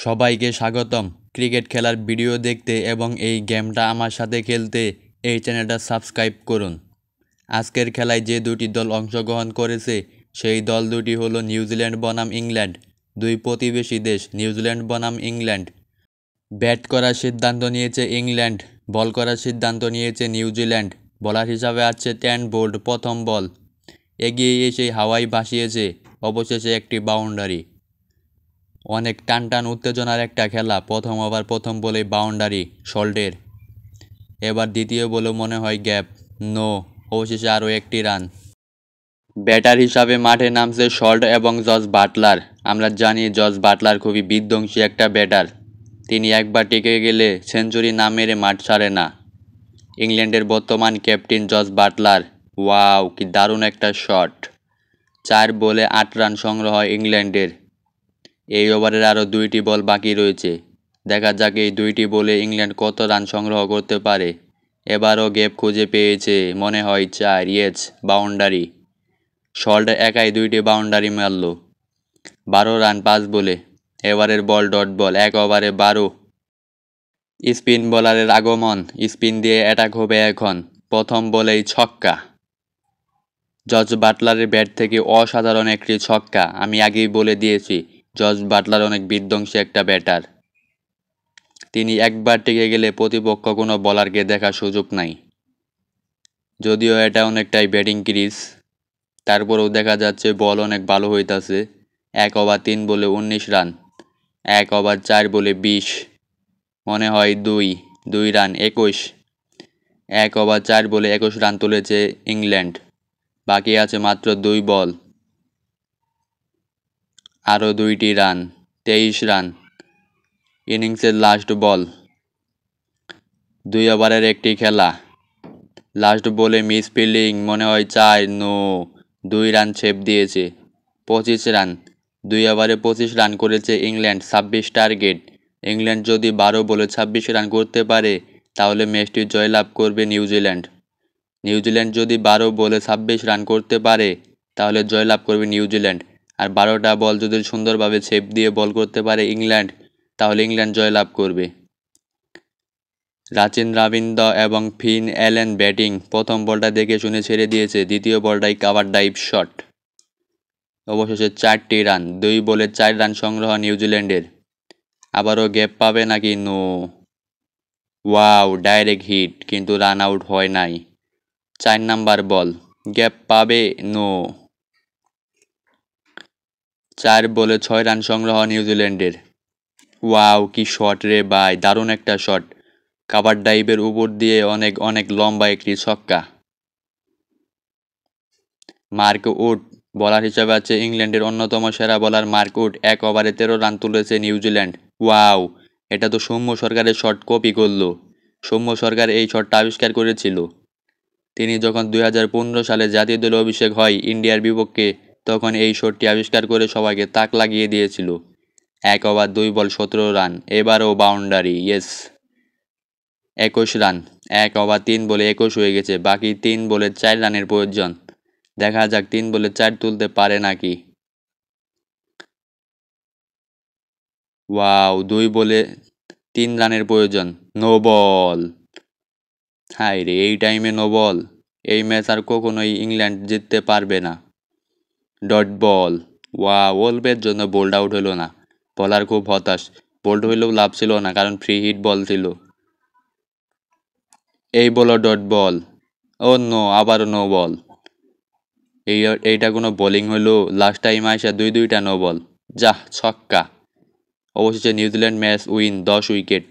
সবাইকে স্বাগতম ক্রিকেট খেলার ভিডিও দেখতে এবং এই গেমটা আমার সাথে খেলতে এই চ্যানেলটা সাবস্ক্রাইব করুন। আজকের খেলায় যে দুটি দল অংশগ্রহণ করেছে সেই দল দুটি হলো নিউজিল্যান্ড বনাম ইংল্যান্ড। দুই প্রতিবেশী দেশ নিউজিল্যান্ড বনাম ইংল্যান্ড। ব্যাট করার সিদ্ধান্ত নিয়েছে ইংল্যান্ড, বল করার সিদ্ধান্ত নিয়েছে নিউজিল্যান্ড। বলার হিসাবে আছে টেন বোল্ট। প্রথম বল এগিয়ে এসে হাওয়ায় ভাসিয়েছে, অবশেষে একটি বাউন্ডারি। অনেক টান টান উত্তেজনার একটা খেলা। প্রথম ওভার প্রথম বলে বাউন্ডারি শল্টের। এবার দ্বিতীয় বলে মনে হয় গ্যাপ, নো, অবশেষে আরও একটি রান। ব্যাটার হিসাবে মাঠে নামছে শল্ট এবং জস বাটলার। আমরা জানি জস বাটলার খুবই বিধ্বংসী একটা ব্যাটার। তিনি একবার টিকে গেলে সেঞ্চুরি না মেরে মাঠ ছাড়ে না। ইংল্যান্ডের বর্তমান ক্যাপ্টেন জস বাটলার। ওয়াও, কি দারুণ একটা শট। 4 বলে 8 রান সংগ্রহ হয় ইংল্যান্ডের। এই ওভারের আরও 2টি বল বাকি রয়েছে। দেখা যাক এই 2টি বলে ইংল্যান্ড কত রান সংগ্রহ করতে পারে। এবারও গ্যাপ খুঁজে পেয়েছে, মনে হয় 4। Yes, boundary. শল্ট একাই 2টি বাউন্ডারি মারল। 12 রান 5 বলে। এবারের বল ডট বল, 1 ওভারে 12। স্পিন বোলারের আগমন, স্পিন দিয়ে অ্যাটাক হবে এখন। প্রথম বলেই ছক্কা। জস বাটলারের ব্যাট থেকে অসাধারণ একটি ছক্কা। আমি আগেই বলে দিয়েছি জস বাটলার অনেক বিধ্বংসী একটা ব্যাটার। তিনি একবার টিকে গেলে প্রতিপক্ষ কোনো বলারকে দেখার সুযোগ নাই। যদিও এটা অনেকটাই ব্যাটিং ক্রিজ, তারপরেও দেখা যাচ্ছে বল অনেক ভালো হইতাছে। 1 ওভার 3 বলে 19 রান। 1 ওভার 4 বলে 20, মনে হয় 2 রান 21। 1 ওভার 4 বলে 21 রান তুলেছে ইংল্যান্ড। বাকি আছে মাত্র 2 বল, আরও 2টি রান, 23 রান। ইনিংসের লাস্ট বল, 2 ওভারের একটি খেলা। লাস্ট বলে মিস ফিল্ডিং, মনে হয় 4, নো, 2 রান সেভ দিয়েছে। 25 রান। 2 ওভারে 25 রান করেছে ইংল্যান্ড। 26 টার্গেট। ইংল্যান্ড যদি 12 বলে 26 রান করতে পারে তাহলে ম্যাচটি জয়লাভ করবে নিউজিল্যান্ড। নিউজিল্যান্ড যদি 12 বলে 26 রান করতে পারে তাহলে জয়লাভ করবে নিউজিল্যান্ড। আর 12টা বল যদি সুন্দরভাবে সেভ দিয়ে বল করতে পারে ইংল্যান্ড, তাহলে ইংল্যান্ড জয়লাভ করবে। রাচিন রাবিন্দ্র এবং ফিন অ্যালেন ব্যাটিং। প্রথম বলটা দেখে শুনে ছেড়ে দিয়েছে, দ্বিতীয় বলটাই কাভার ডাইভ শট। অবশেষে 4টি রান। 2 বলে 4 রান সংগ্রহ নিউজিল্যান্ডের। আবারও গ্যাপ পাবে নাকি, নো। ওয়াও, ডাইরেক্ট হিট, কিন্তু রান আউট হয় নাই। 4 নাম্বার বল, গ্যাপ পাবে, নো। 4 বলে 6 রান সংগ্রহ নিউজিল্যান্ডের। ওয়াও, কি শট রে ভাই, দারুণ একটা শট। কাভার ডাইভের উপর দিয়ে অনেক অনেক লম্বা একটি ছক্কা। মার্ক উড বলার হিসাবে আছে ইংল্যান্ডের অন্যতম সেরা বলার মার্ক উড। 1 ওভারে 13 রান তুলেছে নিউজিল্যান্ড। ওয়াও, এটা তো সৌম্য সরকারের শট কপি করলো। সৌম্য সরকার এই শটটা আবিষ্কার করেছিল। তিনি যখন 2015 সালে জাতীয় দলে অভিষেক হয় ইন্ডিয়ার বিপক্ষে, তখন এই শটটি আবিষ্কার করে সবাইকে তাক লাগিয়ে দিয়েছিল। 1 ওভার 2 বল 17 রান। এবারও বাউন্ডারি, ইয়েস। 21 রান। 1 ওভার 3 বলে 21 হয়ে গেছে। বাকি 3 বলে 4 রানের প্রয়োজন। দেখা যাক 3 বলে 4 তুলতে পারে নাকি। ওয়াও, 2 বলে 3 রানের প্রয়োজন। No ball. হায় রে, এই টাইমে নো বল। এই ম্যাচ আর কখনোই ইংল্যান্ড জিততে পারবে না। Dot ball. ওয়াও, অল্পের জন্য বোল্ড আউট হলো না। বলার খুব হতাশ। বোল্ড হইলেও লাভ ছিল না, কারণ ফ্রি হিট বল ছিল। এই বলও ডট বল। ও নো, আবারও নো বল। এইটা কোনো বোলিং হলো? লাস্ট টাইম আসা 2-2টা নো বল। যাহ, ছক্কা। অবশেষে নিউজিল্যান্ড ম্যাচ উইন, 10 উইকেট।